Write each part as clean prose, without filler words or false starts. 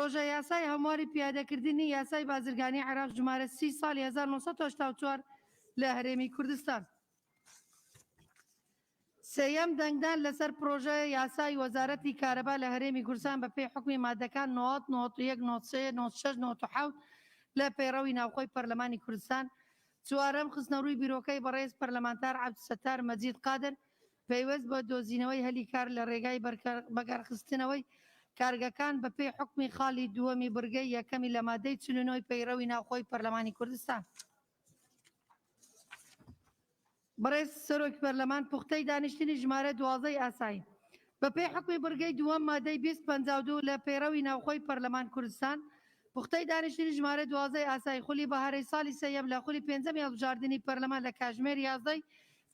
پرۆژە یاسای هەمواری پیادەکردنی یاسای بازرگانی عێراق ژمارە 30 ساڵی 1984 لە هەرێمی کوردستان. سێیەم دەنگدان لەسەر پرۆژە یاسای وەزارەتی کارەبا لە هەرێمی کوردستان بە پێی حکمی مادەکان 90 91 93 96 97 لە پەیڕەوی ناوخۆی پەرلەمانی کوردستان. چوارەم خستنەڕووی بیرۆکەی بەڕێز پەرلەمانتار عەبدولستار مەجید قادر پەیوەست بە دۆزینەوەی هەلی کار لە ڕێگای بەکارخستنەوەی کارگەکان بە پێی حکمی خاڵی دووەمی بڕگەی یەکەمی لە مادەی 49 پەیڕەوی ناوخۆی پەرلەمانی کوردستان. بەڕێز سەرۆکی پەرلەمان پوختەی دانیشتنی ژمارە 12 ئاسایی بە پێی حکمی بڕگەی دووەم مادەی 252 لە پەیڕەوی ناوخۆی پەرلەمان کوردستان. پوختەی دانیشتنی ژمارە 12 ئاسایی خولی بەهارەی ساڵی سەیەم لە خولی پێنجەمی هەڵبژاردننی پەرلەمان لە کاتژمێر 11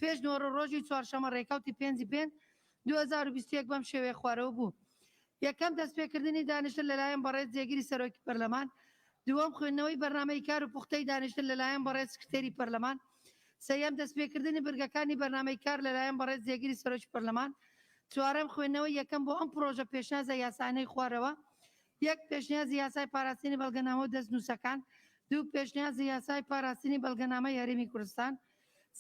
پێش نۆڕە ڕۆژی چوارشەمە ڕێکەوتی 5 2021 بەم شێوەیە خوارەوە بوو. یەکەم دەستپێکردنی دانیشتن لەلایەن بەڕێز جێگیری سەرۆکی پەرلەمان. دووەم خوێندنەوەی بەرنامەی کار و پوختەی دانیشتن لەلایەن بەڕێز سکرتێری پەرلەمان. سەیەم دەستپێکردنی بڕگەکانی بەرنامەی کار لەلایەن بەڕێز جێگیری سەرۆکی پەرلەمان. چوارەم خوێندنەوەی یەکەم بۆ ئەم پرۆژە پێشنیازە یاسانەی خوارەوە. یەک پێشنیازی یاسای پاراستنی بەڵگەنامە و دەستنووسەکان. دوو پێشنیازی یاسای پاراستنی بەڵگەنامەی هەرێمی کوردستان.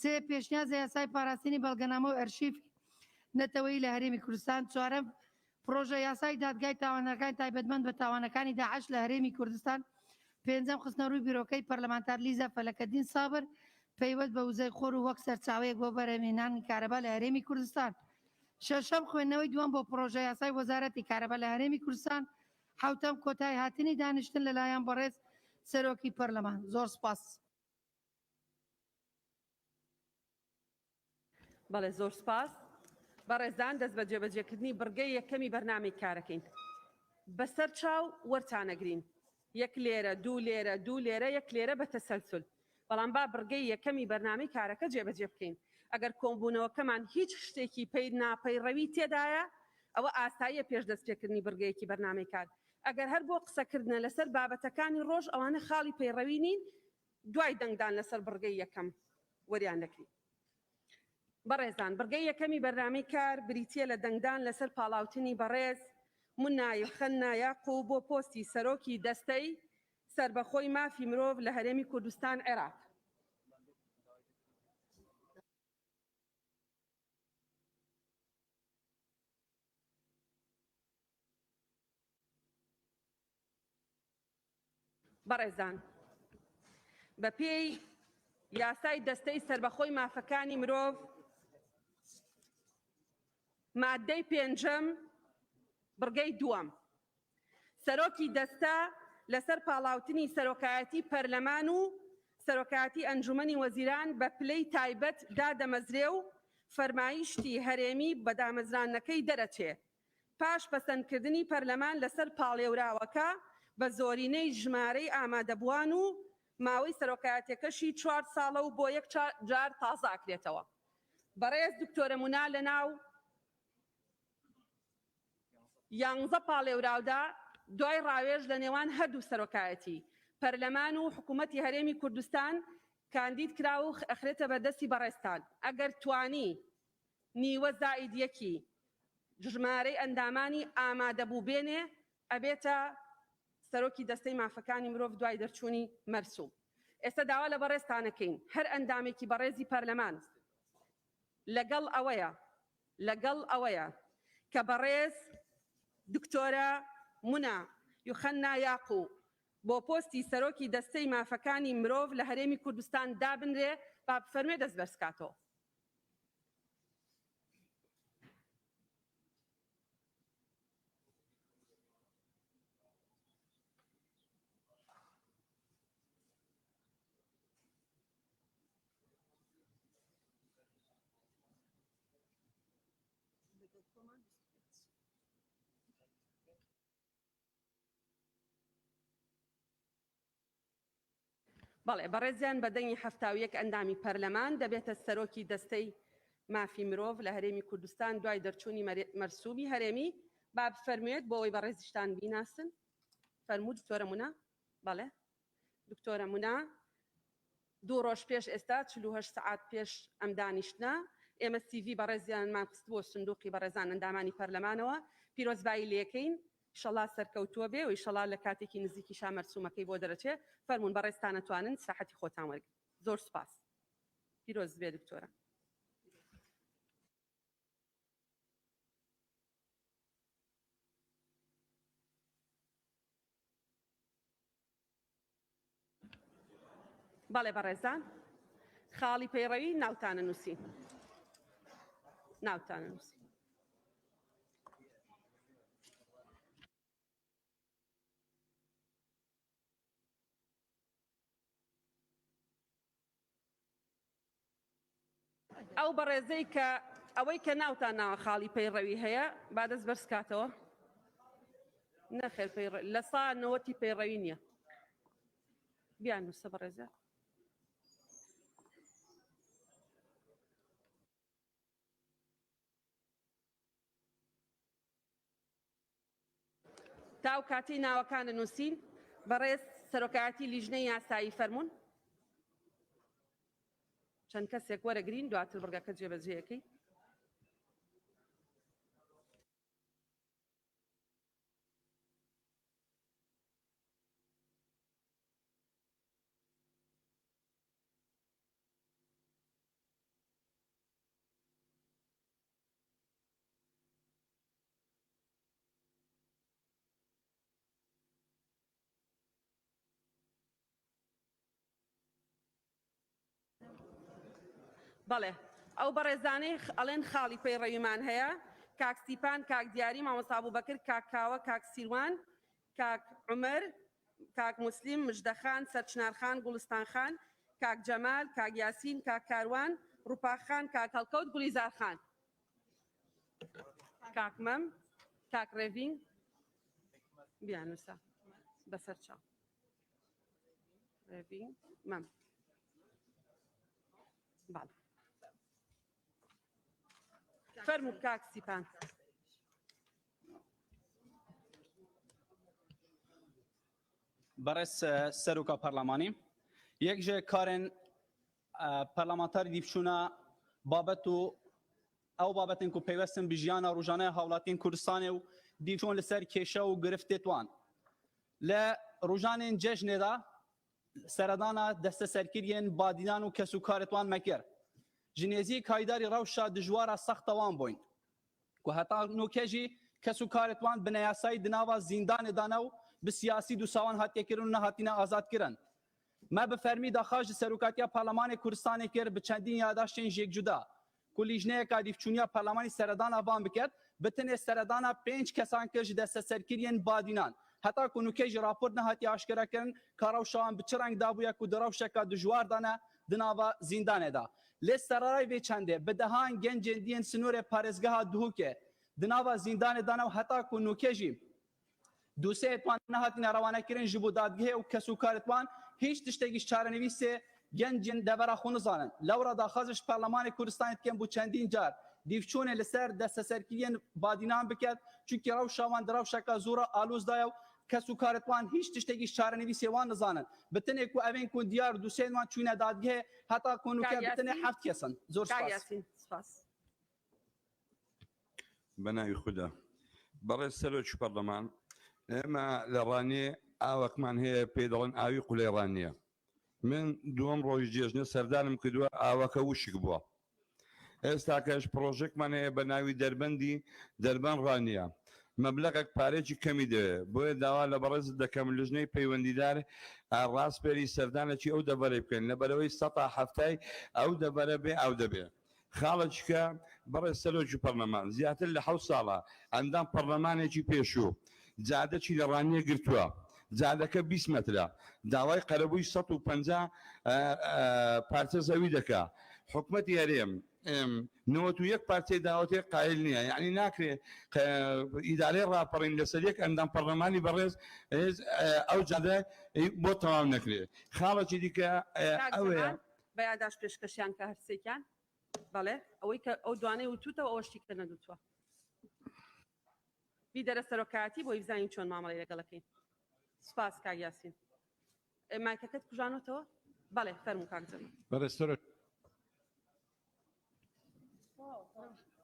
سێ پێشنیازی یاسای پاراستنی بەڵگەنامە و ئەرشیف نەتەوەیی لە هەرێمی کوردستان. چوارەم پرۆژە یاسای دادگای تاوانەکانی تایبەتمەند بە تاوانەکانی داعش لە هەرێمی کوردستان. پێنجەم خستنەڕووی بیرۆکەی پەرلەمانتار لیزا فەلەکەدین سابر پەیوەست بە وزەی خۆر و وەک سەرچاوەیەک بۆ بەرهەمهێنانی کارەبا لە هەرێمی کوردستان. شەشەم خوێندنەوەی دووەم بۆ پرۆژە یاسای وەزارەتی کارەبا لە هەرێمی کوردستان. حوتەم کۆتای هاتنی دانیشتن لەلایەن بەڕێز سەرۆکی پەرلەمان. زۆر سپاس. بەڵێ زۆر سپاس. بەڕێزان دەست بە جێبەجێکردنی بڕگەی یەکەمی بەرنامەی کارەکەین. بەسەر چاو وەرتانەگرین. یەک لێرە، دوو لێرە، دوو لێرە، یەک لێرە بە تەسەلسل. بەڵام با بڕگەی یەکەمی بەرنامەی کارەکە جێبەجێ بکەین. ئەگەر کۆمبوونەوەکەمان هیچ شتێکی پەی ناپەیڕەوی تێدایە، ئەوە ئاساییە پێش دەستپێکردنی بڕگەیەکی بەرنامەی کار. ئەگەر هەر بۆ قسەکردنە لەسەر بابەتەکانی ڕۆژ ئەوانە خاڵی پەیڕەوی نین، دوای دەنگدان لەسەر بڕگەی یەکەم وەریان دەکرین. بەڕێزان بڕگەی یەکەمی بەرنامەی کار بریتیە لە دەنگدان لەسەر پاڵاوتنی بەڕێز مونای خەننا یاقوب بۆ پۆستی سەرۆکی دەستەی سربەخۆی مافی مرۆڤ لە هەرێمی کوردستان عێراق. بەڕێزان بە پێی یاسای دەستەی سربەخۆی مافەکانی مرۆڤ مادەی پێنجەم بڕگەی دووەم سەرۆکی دەستە لەسەر پاڵاوتنی سەرۆکایەتی پەرلەمان و سەرۆکایەتی ئەنجومەنی وەزیران بە پلەی تایبەت دادەمەزرێ و فەرمایشتی هەرێمی بە دامەزرانەکەی دەرەچێ. پاش پەسەندکردنی پەرلەمان لەسەر پاڵێوراوەکە بە زۆرینەی ژمارەی ئامادەبووان و ماوەی سەرۆکایەتەکەشی 4 ساڵە و بۆ یەک جار تازاکرێتەوە. بەڕێز دکتۆرە مونا لە ناو 11 پاڵێوراودا دوای ڕاوێژ لە نێوان هەردوو سەرۆکایەتی پەرلەمان و حکوومەتی هەرێمی کوردستان کاندید کرا و ئەخرێتە بەردەستی بەڕێستان. ئەگەر توانی نیوە زائید یەکی ژمارەی ئەندامانی ئامادەبوو بێنێ ئەبێتە سەرۆکی دەستەی مافەکانی مرۆڤ دوای دەرچوونی مەرسوم. ئێستا داوا لە بەڕێستانەکەین هەر ئەندامێکی بەڕێزی پەرلەمان لەگەڵ ئەوەیە کە بەڕێز دکتۆرە مونا یوخەننا یاقوب بۆ پۆستی سەرۆکی دەستەی مافەکانی مرۆڤ لە هەرێمی کوردستان دابنرێ با بفەرمێ دەست بەرزکاتەوە. بەڵێ بەڕێزیان بە دەنگی 71 ئەندامی پەرلەمان دەبێتە سەرۆکی دەستەی مافی مرۆڤ لە هەرێمی کوردستان دوای دەرچوونی مەرسومی هەرێمی. با بفەرموێت بۆ ئەوەی بەڕێزیشتان بیناسن. فەرموو دکتۆرە مونا. بەڵێ دکتۆرە مونا 2 ڕۆژ پێش ئێستا 48 سەعات پێش ئەم دانیشتنە ئێمە CV بەڕێزیانمان خست بۆ سندوقی بەڕێزان ئەندامانی پەرلەمانەوە پیرۆزبایی لێکەین ئیشەڵا سەرکەوتووە بێ و ئیشەڵا لە کاتێکی نزیکی شامەرسومەکەی بۆ دەرەچێ فەرمونون بەڕێستانە توانن ساحەتی خۆتان وەرگن. زۆر سپاس. پیرۆز بێ دکتۆرە. بەڵێ بەڕێزان خاڵی پەیڕەوی ناوتانە نووسین. ناوتانە نووسین. ئەو بەڕێزەی کە ئەوەی کە ناوتان ناوە خاڵی پەیڕەوی هەیە با دەست بەرزکاتەوە. نەخێر لە سانەوەتی پەیڕەوی نییە. بیان نووسە بەڕێزە. تاو کاتی ناوەکانە نووسین بەڕێز سەرۆکایەتی لیژنەی یاسایی فەرمونون. چەند کەسێک وەرەگرین دواتر بڕگەکە جێبەجێیەکەی. بەڵێ ئەو بەڕێزانەی ئەڵێن خاڵی پەیڕەویمان هەیە کاک سیپان کاک دیاری مامۆستا ئەبوبەکر کاک کاوە کاک سیروان کاک عومەر کاک موسلیم مژدەخان سەرچنارخان گوڵستانخان کاک جەمال کاک یاسین کاک کاروان ڕووپاخان کاک هەڵکەوت گولیزارخان کاک مەم کاک ڕێڤین بیانووسە بەسەر چاو ڕێڤین مەم. باڵ فەرموو کاک سیپان. بەڕێز سەرۆکە پەرلەمانی یەک ژێ کارên پەرلەمانتاری دیپچوونە بابەت و ئەو بابەتên ku پەیوەستن bi jiyana rojane hawlatên Kurdistanê û dîçûn li ser kêşa û girifté wan. Li rojanên cejnê de seredana desteserkiriyên badînan û kesûkarê wan mekir. Ji nêzî kaydarî rewşa dijwara sexta wan bûyn. Ku heta nûkê jî kesûkarê wan bi neyasayî di nava zîndanê dane û bi siyasî dûsawan hatiye kirin û nehatîne azadkirin. Me bi fermî daxwaza ji Serokatiya Parlemanê Kurdistanê kir bi çendîn yadaştên jêkcuda ku lîjneyeka dîvçûniya Parlemanî seredana van biket bi tinê seredana 5 kesan kir ji desteserkiriyên badînan. Heta ku nûkê jî rapor nehatiye aşkere kirin ka rewşa wan bi çi reng dabûye ku di rewşeka dijwar dane di nava zîndanê da. Lê serarayê vê çendê bi dehan gencên diyên sinûrê parêzgeha Duhokê di nava zîndanê dane û heta ku nûkê jî dosiyê wan nehatîne rewanekirin ji bo dadgehê û kesûkarê wan hiç tiştekî çarenivîsê gencên devera xwe nizanin. Lewra daxwaza ji Parlemanê Kurdistanê dikin bû çendîn car dîvçûnê li ser desteserkiriyên badînan biket çunkî rewşa wan di rewşeka zora alûz daye û kesûkarê wan hiç tiştekî çarenivîsê wan nizanin. Bi tinê ku evên ku diyar dosiyên wan çûne dadgehê heta ku nûkê bi tinê heft kesin. Zor سپاس. بەناوی خوددا بەڕێز سەرۆکی پەرلەمان ئێمە لە ڕانێ ئاوەکمان هەیە پێ دەڵێن ئاوی قولێڕانیە. من دووەم ڕۆژ جێژنە سەردانم کردووە ئاوەکە وشک بووە. ئێستا کەش پرۆژێکمان هەیە بە ناوی دەربەندی دەربەن ڕانیە. مەبلەغێک پارێکی کەمی دەوێت بۆیە داوا لە بەڕێز دەکەم لژنەی پەیوەندیدار ڕاستپێری سەردانێکی ئەو دەبەرەی بکەین لەبەرەوەی سەتا هەفتای ئەو دەبەرە بێ ئەو دەبێت. خاڵێککە بەڕێز سەرۆکی پەرلەمان زیاتر لە 7 ساڵە ئەندام پەرلەمانێکی پێشوو جادەی لە ڕانیە گرتووە. جادەکە 20 مترە داوای قەرەبووی 150 پارچە زەوی دەکا. حکومەتی هەرێم 91 پارچەی داوەتێ قایل نییە یعنی ناکرێت ئیدارەی ڕاپەڕین لەسەر یەک ئەندام پەرلەمانی بەڕێز ئەو جادە بۆ تەواو نەکرێت. خاڵێکی دیکە ئەوەیە بەیاداش پێشکەشیان کە هەرسێکیان بەڵێ ئەوەی کە ئەو دوانەی وتوتەوە ئەوەشتی کە نەدوتووە. بی دەرە سەرۆکایەتی بۆی بزانین چۆن مامەڵەی لەگەڵەکەین. سپاس کاک یاسین. مایکەکەت کوژانەوەتەوە؟ بەڵێ فەرموو کاک جەمال. بەڕێز سەرۆک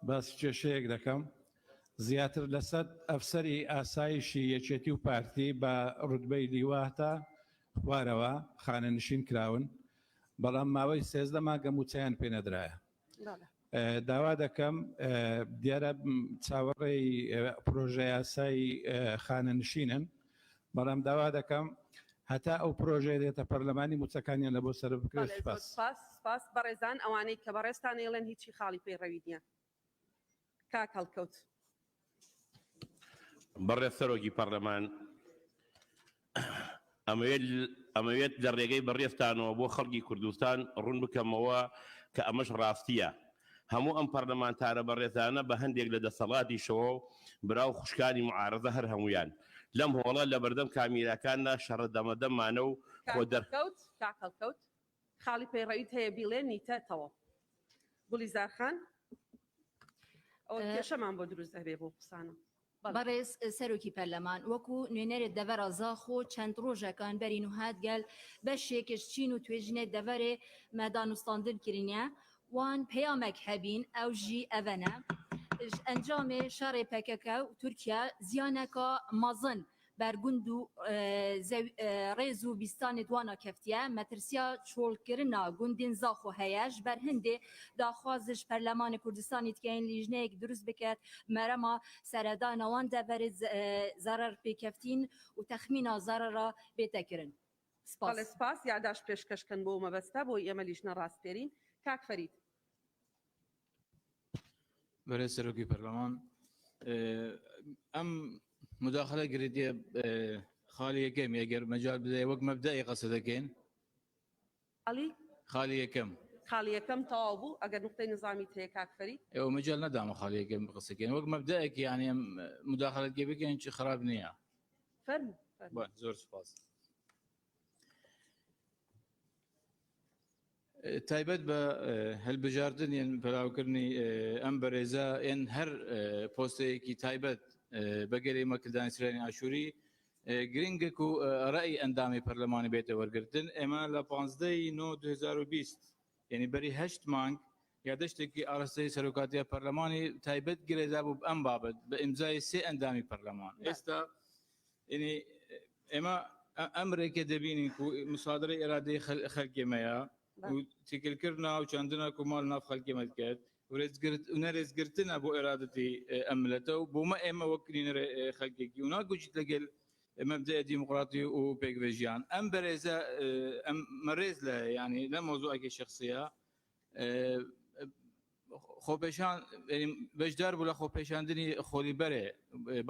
باسی کێشەیەک دەکەم زیاتر لە 100 ئەفسەری ئاسایشی یەکێتی و پارتی بە ڕوتبەی لیواتە خوارەوە خانەنشین کراون، بەڵام ماوەی 13 مانگە موچیان پێ نەدرایە. داوا دەکەم دیارە چاوەڕێی پرۆژە یاسایی خانەنشینن، بەڵام داوا دەکەم هەتا ئەو پرۆژێ دێتە پەرلەمانی موچەکانیان لە بۆ سەر بکرێت. سپاس بەڕێزان ئەوانەی کە بەڕێستان ئێڵێن هیچی خاڵی پێڕەوی نییە. کاک هەڵکەوت. بەڕێز سەرۆکی پەرلەمان ئەمەوێت لە ڕێگەی بەڕێستانەوە بۆ خەڵکی کوردستان ڕوون بکەمەوە کە ئەمەش ڕاستیە. هەموو ئەم پەرلەمانتارە بەڕێزانە بە هەندێک لە دەسەڵاتیشەوە براو خوشکانی معارەزە هەر هەمویان لەم هۆڵە لە بەردەم کامیراکاندا شەڕە دەمەدەمانە و خۆ دەرکەوت کاکەڵکەوت خاڵی پەیڕەویت هەیە بیڵێ نیتەتەوە. گولیزار خان ئەوە کێشەمان بۆ دروست دەبێ بۆ قسانە. بەڕێز سەرۆکی پەرلەمان وەکو نوێنەرێت دەڤەرە زاخۆ چەند ڕۆژەکان بەرین و هاتگەل بەشێکش چین و توێژنێت دەڤەرێ مەدانوستاندن کردنیە وان پەیامێک هەبین ئەو ژی ئەڤەنە ئەنجامێ شەڕێ پەکەکە و تورکیا زیانەکە مەزن بەرگوند و ڕێز و بیستانی دوانا کەفتیە مەترسیا چۆڵکردنا گوندین زاخۆ هەیەش بەر هەندێ داخوازش پەرلەمانی کوردستانی تکەین لیژنەیەک دروست بکات مەرەما سەردانەوان دەبەرێت زەرەر پێکەفتین و تەخمینا زەرەرە بێتەکردن. سپاس یاداش پێشکەشکن بۆ مەبەستە بۆ ئێمە لیژنە ڕاستپێرین. کاک فەرید. بەرێز سەرۆکی پەرلەمان ئەم مداخلە گرێتیە خاڵی یەکەم ئەگەر مەجال بدەیە وەک مەبدەئی قەسە دەکەین خاڵی یەکەم خاڵی یەکەم تەواو بوو ئەگەر نقطەی نظامی هەیە کاک فەرید ئێوە مەجال نەدامە خاڵی یەکەم قسەکەین وەک مەبدەیەکی یعنی ئەم مداخلەت گێ بکەین چی خراپ نییە. فەرموو. زۆر سپاس. تایبەت بە هەلبژاردن یان پەراوکردنی ئەم بەڕێزە ئێن هەر پۆستەیەکی تایبەت بەگەری مەکردانی سرێنی ئاشووری گرنگێک و ڕای ئەندامی پەرلەمانی بێتە وەرگرتن ئێمە لە 15/9/2020 یعنی بەری 8 مانگ یادەشتێکی ئاڕاستەی سەرۆکاتی پەرلەمانی تایبەت گرێدا بوو ئەم بابەت بە ئیمزای 3 ئەندامی پەرلەمان. ئێستا ئێمە ئەمرێکە دەبینین و مسادرەی ئێرادەی خەڵکێمەیە و تێکردکردنا و چەندنە کومال ناو خەڵکێمە کرد و نەرێزگرتنە بۆ ئێرادەتی ئەملەتە و بۆمە ئێمە وەکرین خەڵکێکی و ناگوجیت لەگەل مەبدەیە دیموقراتی و پێکوێژیان ئەم بەرێزە ئەم مەڕێز لە ینی لە مۆزوعێکی شخصیە خۆپێشان بەشدار بوو لە خۆپێشاندنی خۆلیبەرێ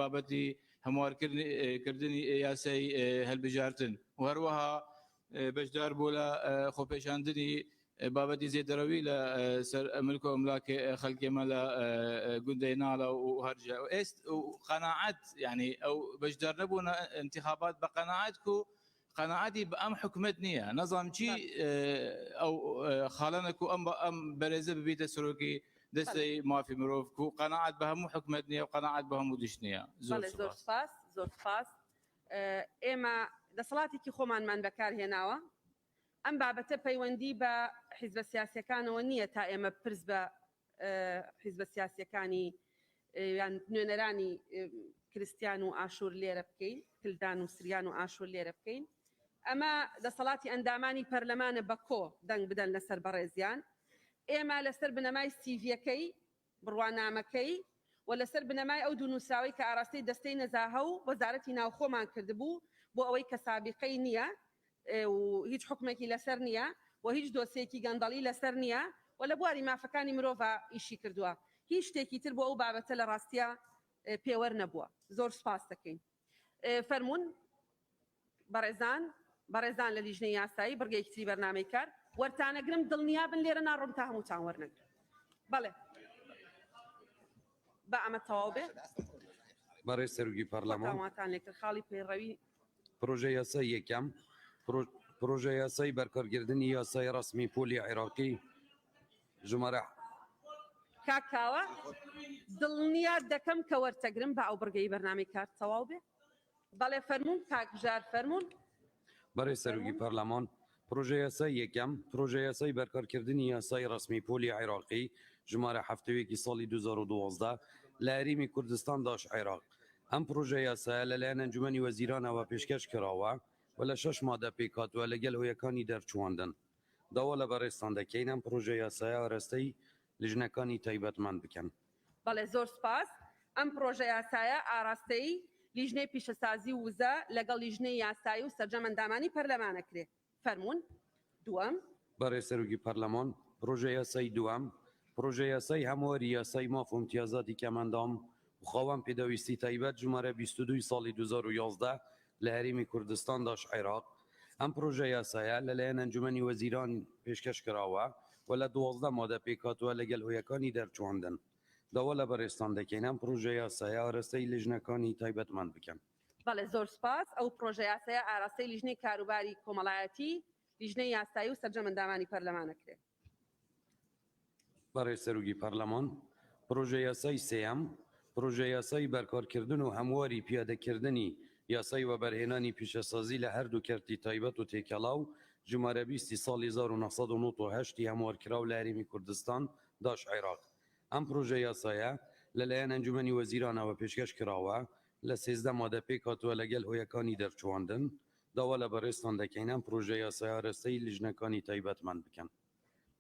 بابەتی هەموارکردنی یاسای هەلبژاردن و هەروەها بەشدار بوو لە خۆپێشاندنی بابەتی زێدەرەوی لە سەر ئەمریکا و ئەملاکی خەڵکێمە لە گوندەی ناڵە و هەرجا و ئێست و قەناعەت یعنی ئەو بەشدار نەبوون انتخابات بە قەناعەت و قەناعەتی بە ئەم حکومت نییە نەزانم چی ئەو خاڵەنێک و ئەم بەرێزە ببیتە سەرۆکی دەستەی مافی مرۆڤ و قەناعەت بە هەموو حکومت نییە و قەناعەت بە هەموو دیش نییە. زۆر سپاس. ئێمە دەسەڵاتێکی خۆمانمان بەکارهێناوە ئەم بابەتە پەیوەندی بە حیزبە سیاسیەکانەوە نییە تا ئێمە پرس بە حیزبە سیاسیەکانی یان نوێنەرانی کریستیان و ئاشور لێرە بکەین کلدان و سریان و ئاشور لێرە بکەین ئەمە دەسەڵاتی ئەندامانی پەرلەمانە بە کۆ دەنگ بدەن لەسەر بەڕێزیان ئێمە لەسەر بنەمای سیڤیەکەی بڕوانامەکەی و لەسەر بنەمای ئەو دوونووسراوی کە ئاراستەی دەستەی نەزاهە و وەزارەتی ناوخۆمان کردبوو بۆ ئەوەی کە سابقەی نییە و هیچ حکومێکی لەسەر نییە و هیچ دۆسێکی گەندەڵی لەسەر نییە و لە بواری مافەکانی مرۆڤ ئیشی کردووە هیچ شتێکی تر بۆ ئەو بابەتە لە ڕاستیە پێوەەر نەبووە. زۆر سپاس دەکەین. فەرموون بەڕێزان لە لیژنەی یاسایی بڕگەیەکی بەرنامەی کار وەرتانەگرم دڵنیابن لێرە ناڕۆم تا هەمووتان وەرنەگرن. بەڵێ بە ئەمە تەواو بێ بەڕێز سەرۆکی پەرلەمان لێکرد خاڵی پێڕەوی پرۆژە یاسای یەکەم پرۆژە یاسای بەرکارگردنی یاسای ڕسمی پۆلی عێراقی ژمارە کاکاوە دڵنیا دەکەم کە وەرتەگرم بە ئەو بڕگەی بەرنامەی کار تەواو بێ. بەڵێ فەرموون کاکژار فەرموون. بەڕێز سەرۆکی پەرلەمان پرۆژە یاسای یەکەم پرۆژە یاسای بەرکارکردنی یاسای ڕسمی پۆلی عێراقی ژمارە هەفتەوەیەکی ساڵی 2012 لە هەرێمی کوردستان داش عێراق ئەم پرۆژە یاسایە لەلایەن ئەنجومەنی وەزیرانەوە پێشکەش کراوە و لە 6 مادە پێکاتوە لەگەڵ هۆیەکانی دەرچواندن داوا لە بەڕێستان دەکەین ئەم پرۆژە یاسایە ئاراستەی لیژنەکانی تایبەتمەند بکەن. بەڵێ زۆر سپاس. ئەم پرۆژە یاسایە ئاراستەی لیژنەی پیشەسازی وزە لەگەڵ لیژنەی یاسایی و سەرجەم ئەندامانی پەرلەمانەکرێ. فەرمونون. دووەم. بەڕێز سەرۆکی پەرلەمان پرۆژە یاسایی دووەم پرۆژە یاسایی هەمواری یاسایی ماف و امتیازاتی کەمەندام و خاوەن پێداویستی تایبەت ژمارە 22 ساڵی 2011 لە هەرێمی کوردستان داش عێراق ئەم پرۆژە یاسایە لەلایەن ئەنجومەنی وەزیران پێشکەش کراوە و لە 12 مادە پێکاتوە لەگەڵ هۆیەکانی دەرچواندن داوا لە بەڕێستان دەکەین ئەم پرۆژە یاسایە ئاراستەی لیژنەکانی تایبەتمەند بکەن. بەڵێ زۆر سپاس. ئەو پرۆژە یاسایە ئاراستەی لیژنەی کاروباری کۆمەڵایەتی لیژنەی یاسایی و سەرجەم ئەندامانی پەرلەمانەکرێ. بەڕێز سەرۆکی پەرلەمان پرۆژە یاسایی سێەم پرۆژە یاسایی بەرکارکردن و هەمواری پیادەکردنی یاسایی و بەرهێنانی پیشەسازی لە هەردوو کەرتی تایبەت و تێکەڵاو ژمارە 20 ساڵی 1998 هەموارکراو لە هەرێمی کوردستان داش عێراق ئەم پرۆژە یاسایە لەلایەن ئەنجومەنی وەزیرانەوە پێشکەش کراوە لە 13 مادە پێکاتوە لەگەڵ هۆیەکانی دەرچواندن داوا لە بەڕێستان دەکەین ئەم پرۆژە یاسایە ئاراستەی لیژنەکانی تایبەتمەند بکەن.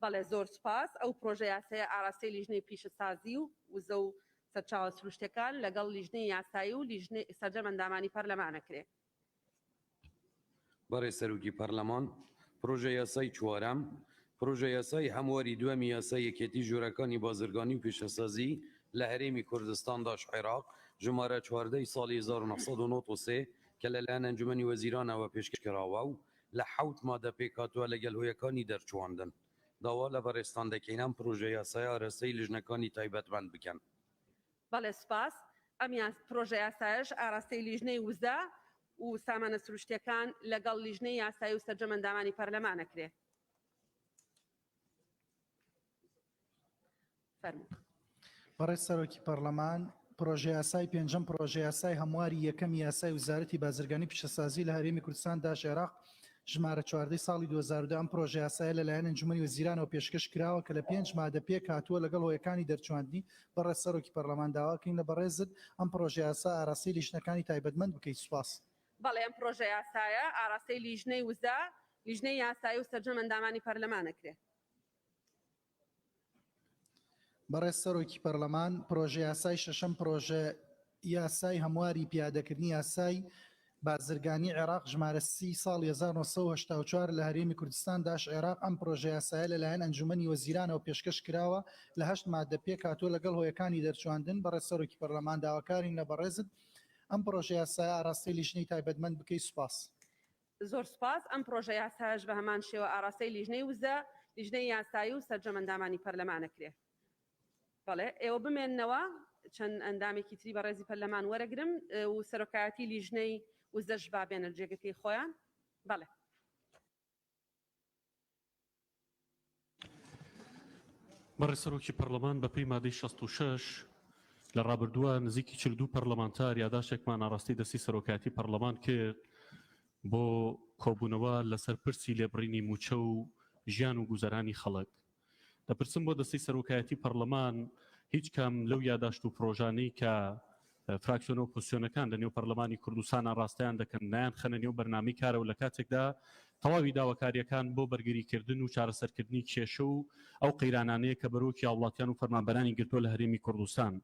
بەڵێ زۆر سپاس. ئەو پرۆژە یاسایە ئاراستەی لیژنەی پیشەسازی و وزە و سەرچاوە سروشتەکان لەگەڵ لیژنەی یاسایی و لیژنەی سەرجەم ئەندامانی پەرلەمانەکرێ. بەڕێز سەرۆکی پەرلەمان پرۆژە یاسایی چوارەم پرۆژە یاسایی هەمواری دووەمی یاسای یەکێتی ژوورەکانی بازرگانی و پیشەسازی لە هەرێمی کوردستان داش عێراق ژمارە 14 ساڵی 1993 کە لەلایەن ئەنجومەنی وەزیرانەوە پێشکەش کراوە و لە 7 مادە پێکاتوە لەگەڵ هۆیەکانی دەرچواندن داوا لە بەڕێستان دەکەین ئەم پرۆژە یاسایە ئاراستەی لیژنەکانی تایبەتمەند بکەن. بەڵێ سپاس. ئەم پرۆژە یاسایەش ئاراستەی لیژنەی وزە و سامانە سروشتیەکان لەگەڵ لیژنەی یاسایی و سەرجەم ئەندامانی پەرلەمانەکرێ. فەرموون. بەڕێز سەرۆکی پەرلەمان پرۆژە یاسای پێنجەم پرۆژە یاسای هەمواری یەکەم یاسای وزارەتی بازرگانی پیشەسازی لە هەرێمی کوردستان داش عێراق ژمارە 14 ساڵی 2002 ئەم پرۆژە یاسایە لەلایەن ئەنجومەنی وەزیرانەوە پێشکەش کراوە کە لە 5 مادە پێک هاتووە لەگەڵ هۆیەکانی دەرچواندنی بەڕێز سەرۆکی پەرلەمان داواکەین لە بەڕێزت ئەم پرۆژە یاسا ئاراستەی لیژنەکانی تایبەتمەند بکەیت. سوپاس. بەڵێ ئەم پرۆژە یاسایە ئاراستەی لیژنەی وزە لیژنەی یاسایی و سەرجەم ئەندامانی پەرلەمانەکرێ. بەڕێز سەرۆکی پەرلەمان پرۆژە یاسای شەشەم پرۆژە یاسای هەمواری پیادەکردنی یاسای بازرگانی عێراق ژمارە 30 ساڵی 1984 لە هەرێمی کوردستان داش عێراق ئەم پرۆژە یاسایە لەلایەن ئەنجومەنی وەزیرانەوە پێشکەش کراوە لە 8 مادە پێک هاتووە لەگەڵ هۆیەکانی دەرچواندن بەڕێز سەرۆکی پەرلەمان داواکارین لە بەڕێزت ئەم پرۆژە یاسایە ئاراستەی لیژنەی تایبەتمەند بکەی. سوپاس. زۆر سپاس. ئەم پرۆژە یاسایەش بە هەمان شێوە ئاراستەی لیژنەی وزە لیژنەی یاسایی و سەرجەم ئەندامانی پەرلەمانەکرێ. بەڵێ ئێوە بمێننەوە چەند ئەندامێکی تری بە ڕێزی پەرلەمان وەرەگرم و سەرۆکایەتی لیژنەی وزەش با بێنە جێگەکەی خۆیان. بەڵێ. بەڕێز سەرۆکی پەرلەمان بەپێی مادەی 66 لە ڕابردووە نزیکی 42 پەرلەمانتار یاداشێکمان ئاڕاستی دەستی سەرۆکایەتی پەرلەمان کرد بۆ کۆبوونەوە لەسەر پرسی لێبڕینی موچە و ژیان و گوزەرانی خەڵک. دەپرسم بۆ دەستی سەرۆکایەتی پەرلەمان هیچ کام لەو یاداشت و پرۆژانەی کە فراکسیۆنە و پۆزیسیۆنەکان لە نێو پەرلەمانی کوردستان ڕاستیان دەکەن نایان خەنە نێو بەرنامەی کارە و لە کاتێکدا تەواوی داواکاریەکان بۆ بەرگریکردن و چارەسەرکردنی کێشە و ئەو قەیرانانەیە کە بەرۆکی هاوڵاتیان و فەرمانبەرانی گرتووە لە هەرێمی کوردستان.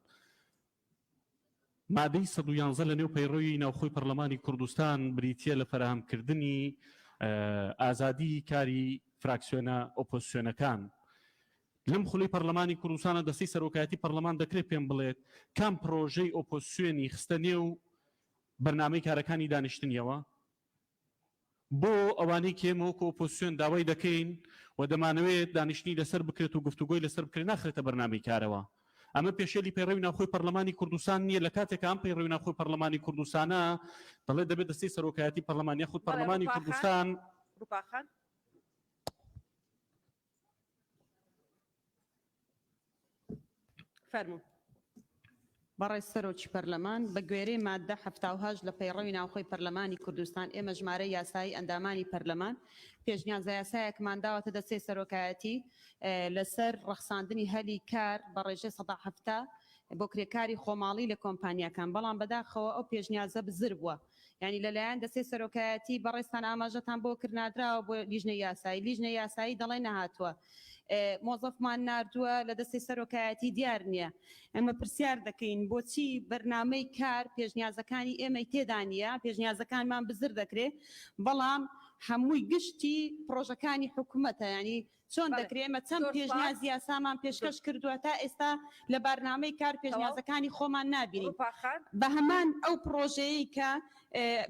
مادەی 111 لە نێو پەیڕەوی ناوخۆی پەرلەمانی کوردستان بریتیە لە فەرهەمکردنی ئازادی کاری فراکسیۆنە ئۆپۆزیسیۆنەکان. لەم خولەی پەرلەمانی کوردستانە دەستی سەرۆکایەتی پەرلەمان دەکرێت پێم بڵێت کام پرۆژەی ئۆپۆزیسیۆنی خستە نێو بەرنامەی کارەکانی دانیشتنیەوە بۆ ئەوانەی کێمەوەکو ئۆپۆزیسیۆن داوای دەکەین و دەمانەوێت دانیشتنی لەسەر بکرێت و گفتوگۆی لەسەر بکرێت ناخرێتە بەرنامەی کارەوە. ئەمە پێشێلی پەیڕەوی ناوخۆی پەرلەمانی کوردستان نییە. لە کاتێک ئەم پەیڕەوی ناوخۆی پەرلەمانی کوردستانە دەڵێت دەبێت دەستی سەرۆکایەتی پەرلەمانی یاخود پەرلەمانی کوردستان فەرموون. بەڕێز سەرۆکی پەرلەمان بە گوێرەی مادە 78 لە پەیڕەوی ناوخۆی پەرلەمانی کوردستان ئێمە ژمارەی یاسایی ئەندامانی پەرلەمان پێشنیازە یاسایەکمان داوەتە دەستەی سەرۆکایەتی لەسەر ڕەخساندنی هەلی کار بە ڕێژەی 170 بۆ کرێکاری خۆماڵی لە کۆمپانیەکان بەڵام بەداخەوە ئەو پێشنیازە بزر بووە یعنی لەلایەن دەستەی سەرۆکایەتی بەڕێستان ئاماژەتان بۆ کردنادراوە بۆ لیژنەی یاسایی دەڵێ نەهاتووە مۆزەفمان نردووە لە دەستی سەرۆکایەتی دیار نییە ئەمە پرسیار دەکەین بۆچی بەرنامەی کار پێشنیازەکانی ئێمەی تێدا نیە پێشنیازەکانمان بزر دەکرێت بەڵام هەمووی گشتی پرۆژەکانی حکوومەتە ینی چۆن دەکرێمە چەند پێشنیاز یاسامان پێشکەش کردووە تا ئێستا لە بەرنامەی کار پێشنیازەکانی خۆمان نابینین بە هەمان ئەو پرۆژەیە کە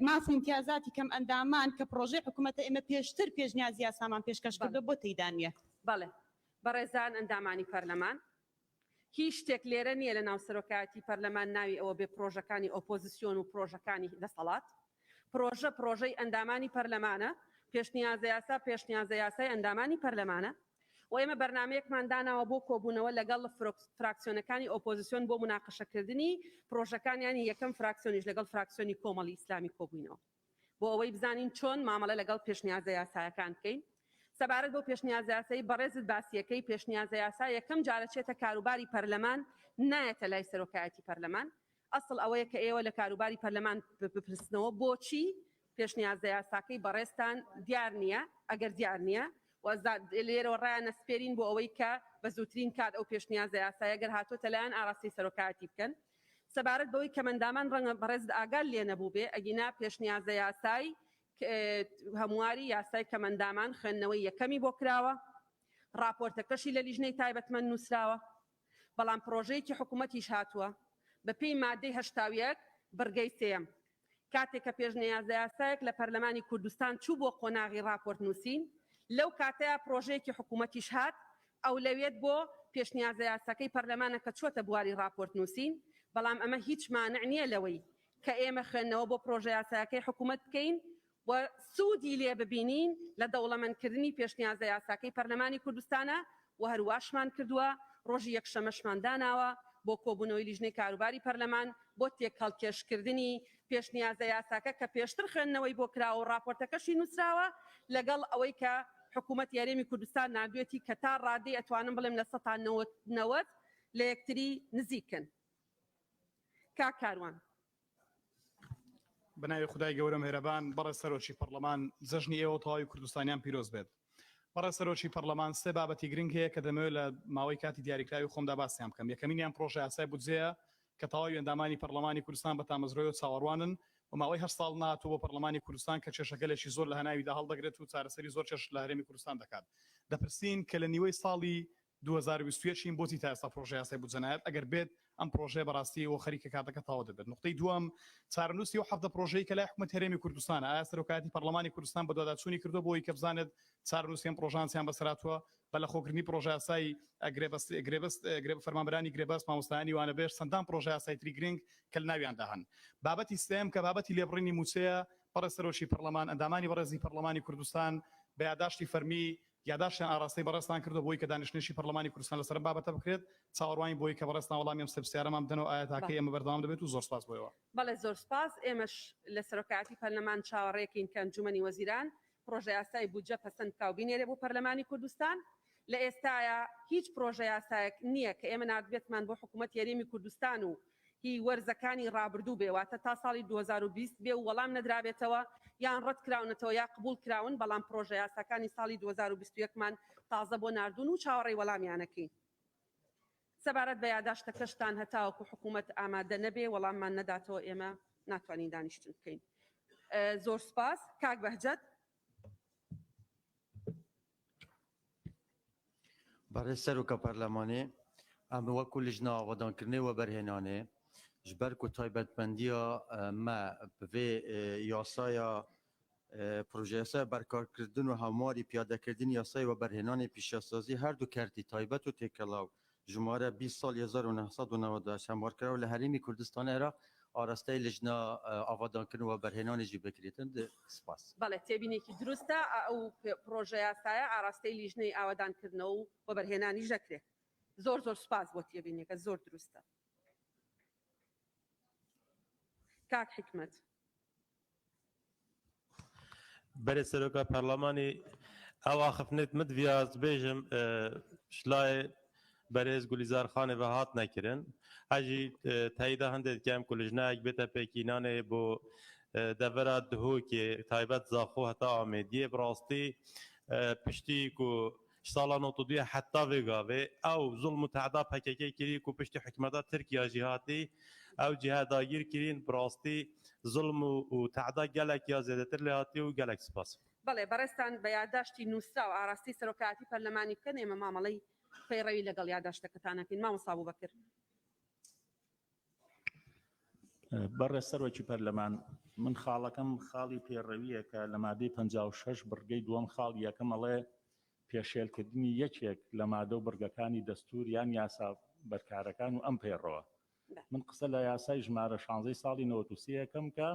مافی امتیازاتی کەم ئەندامان کە پرۆژەی حکوومەتە ئێمە پێشتر پێشنیاز یاسامان پێشکەش کردو بۆ تێدانە بەڵێ بەڕێزان ئەندامانی پەرلەمان هیچ شتێک لێرە نییە لە ناو سەرۆکایەتی پەرلەمان ناوی ئەوە بێ پرۆژەکانی ئۆپۆزیسیۆن و پرۆژەکانی دەسەڵات پرۆژەی ئەندامانی پەرلەمانە پێشنیازە یاسای ئەندامانی پەرلەمانە و ئێمە بەرنمەیەکمان داناوە بۆ کۆبوونەوە لەگەڵ فراکسیۆنەکانی ئۆپۆزیسیۆن بۆ مناقەشەکردنی پرۆژەکانیانی یەکەم فراکسیۆنیش لەگەڵ فراکسیۆنی کۆمەڵی ئیسلامی کۆبووینەوە بۆ ئەوەی بزانین چۆن مامەڵە لەگەڵ پێشنیازە یاسایەکان بکەین سەبارەت بۆ پێشنیازە یاسایی بەڕێزت باسیەکەی پێشنیازە یاسا یەکەم جارە چێتە کاروباری پەرلەمان نایەتە لای سەرۆکایەتی پەرلەمان ئەسڵ ئەوەیە کە ئێوە لە کاروباری پەرلەمان بپرسنەوە بۆچی پێشنیازە یاساکەی بەڕێستان دیار نییە ئەگەر دیار نییە لێرەوە ڕایان نەسپێرین بۆ ئەوەی کە بە زووترین کات ئەو پێشنیازە یاسایە گەر هاتوۆتە لایەن ئاراستی سەرۆکایەتی بکەن سەبارەت بەوەی کە مندامان ڕەنگە بەڕێز ئاگال لێ نەبوو بێ ئەگینا پێشنیازە یاسایی هەمواری یاسای کەمەندامان خوێندنەوەی یەکەمی بۆ کراوە راپۆرتەکەشی لە لیژنەی تایبەتمەند نووسراوە بەڵام پرۆژەیەکی حکوومەتیش هاتووە بە پێی مادەی هەشتاویەک بڕگەی سێم کاتێک کە پێشنیازە یاسایەک لە پەرلەمانی کوردستان چوو بۆ قۆناغی راپۆرت نووسین لەو کاتەیە پرۆژەیەکی حکوومەتیش هات ئەو لەوێت بۆ پێشنیازە یاساکەی پەرلەمانە کە چۆتە بواری راپۆرت نووسین بەڵام ئەمە هیچ مانع نییە لەوەی کە ئێمە خوێندنەوە بۆ پرۆژە یاساکەی حکوومەت بکەین و سوودی لێ ببینین لە دەوڵەمەندکردنی پێشنیازە یاساکەی پەرلەمانی کوردستانە و هەرواشمان کردووە ڕۆژی یەکشەمەشمان داناوە بۆ کۆبوونەوەی لیژنەی کاروباری پەرلەمان بۆ تێکەڵکێشکردنی پێشنیازە یاساکە کە پێشتر خوێندنەوەی بۆ کراوە و راپۆرتەکەشی نووسراوە لەگەڵ ئەوەی کە حکوومەت یاریێمی کوردستان نردوێتی کە تا ڕادەی ئەتوانم بڵێم لە 90 لە یەکتری نزیکن کاروان بناوی خدای گەورە مهرەبان بەڕێز سەرۆکی پەرلەمان جەژنی ئێوە تەواوی کوردستانیان پیرۆز بێت بەڕێز سەرۆکی پەرلەمان سێ بابەتی گرنگ هەیە کە دەمەوێت لە ماوەی کاتی دیاریکراوی خۆمدا باسییان بکەم یەکەمینیان پرۆژە یاسای بودجەیە کە تەواوی ئەندامانی پەرلەمانی کوردستان بە تامەزرۆی و چاوەڕوانن و ماوەی 8 ساڵ ناتوە بۆ پەرلەمانی کوردستان کە چێشەگەلێکی زۆر لە هەناویدا هەڵدەگرێت و چارەسەری زۆر چێش لە هەرێمی کوردستان دەکات دەپرسین کە لە نیوەی ساڵی 2021 بۆچی تا ئێستا پرۆژە یاسای بودجە نایەت ئەگەر بێت ئەم پرۆژەیە بەڕاستی و خەریکە کاتەکە تاوا دەبێت نقطەی دووەم چارەنووسی و حەفدە پرۆژەی کە لای حکوومەت هەرێمی کوردستانە ئایا سەرۆکایەتی پەرلەمانی کوردستان بە دواداچوونی کردو بۆی کە بزانێت چارەنووسیان پرۆژانسیان بەسەراتوە بە لەخۆگرتنی پرۆژە یاسایی گرێبەست فەرمانبەرانی گرێبەست مامۆستایانی وانەبێژ چەندان پرۆژە یاسایی تری گرنگ کە لە ناویاندا هەن بابەتی سێم کە بابەتی لێبڕینی موچەیە بەڕێز سەرۆکی پەرلەمان ئەندامانی بەڕێزی پەرلەمانی کوردستان بە یادداشتی فەرمی یادداشتیان ئاراستەی بەڕێستان کردو بۆی کە دانیشتنیشی پەرلەمانی کوردستان لەسەر بابەتە بکرێت چاوەڕوانی بۆی کە بەڕێستان وەڵامی ئەم سەرپرسیارەمان بدەن و ئایا تاکەی ئێمە بەردەوام دەبێت و زۆر سپاس بۆیەوە بەڵێ زۆر سپاس ئێمەش لە سەرۆکایەتی پەرلەمان چاوەڕێکین کە ئەنجومەنی وەزیران پرۆژە یاسای بودجە پەسەند بکا و بینێرێ بۆ پەرلەمانی کوردستان لە ئێستاە هیچ پرۆژە یاسایەک نییە کە ئێمە نردبێتمان بۆ حکوومەت یاریێمی کوردستان و هی وەرزەکانی ڕابردوو بێواتە تا ساڵی 2020 بێ و وەڵام نەدرابێتەوە یان ڕەت کراونەتەوە یا قبول کراون بەڵام پرۆژە یاساکانی ساڵی 2021مان تازە بۆ نردون و چاوەڕێی وەڵامیانەکەین سەبارەت بە یادداشتەکەشتان هەتاوەکو حکوومەت ئامادە نەبێ وەڵاممان نەداتەوە ئێمە ناتوانین دانیشتن بکەین زۆر سپاس کاک بەهجەت بەڕێز سەرۆکە پەرلەمانێ ئەمە وەکو لیژنە ئاوادانکردنەوە وەبەرهێنانێ ji ber ku taybetmendiya me bi vê yasaya projeyasaya berkarkirdin û hemwarî piyadekirdin yasayê weberhênanê pîşesazî her du kertî taybet û têkelav ji mare 20 sal 1990 hemwarkira li Herêmî Kurdistanê Iraq arasteyê lijna avadankirin û weberhênanê jî bikirîtin di spas. بەڵێ تێبینێکی دروستە ئەو پرۆژە یاسایە ئاراستەی لیژنەی ئاوادانکردنەوە و وەبەرهێنانی ژەکرێت زۆر زۆر سپاس بۆ تێبینێکە زۆر دروستە کاک حکمت بەرێ سەرۆکە پەرلەمانی ئەو ئاخفنێت مدڤاز بێژم شلای بەرێز گولیزارخانێ بە هات نەکردن هەژی تایدا هەندێک کەم کولژنایك بێتە پێکینانێ بۆ دەڤەرا دهۆکێ تایبەت زاخۆ هەتا ئامێدیە بڕاستی پشتی و ساڵا نۆتودیە حتا vêgavê ew zulm û tehda PKK kirî ku piştî hikûmeta Tirkiya jî hatî ew cihadagîr kirîn bi rastî zulm û tehda gelek ya zêdetir lê hatî û gelek spas. بەڵێ بەڕێستان بە یادداشتی نووسرا و ئاراستی سەرۆکاتی پەرلەمانی بکەن ئێمە مامەڵەی پەیڕەوی لەگەڵ یادداشتەکەتانەکەین مامۆستا بووبەکر. بەڕێز سەرۆکی پەرلەمان من خاڵەکەم خاڵی پێڕەویە کە لە مادەی 56 بڕگەی دووەم خاڵ یەکەم ئەڵێ پێشێلکردنی یەکێک لە مادە و بڕگەکانی دەستور یان یاسا بەرکارەکان و ئەم پێڕەوە من قسە لە یاسای ژمارە 16 ساڵی 93 یەکەم کە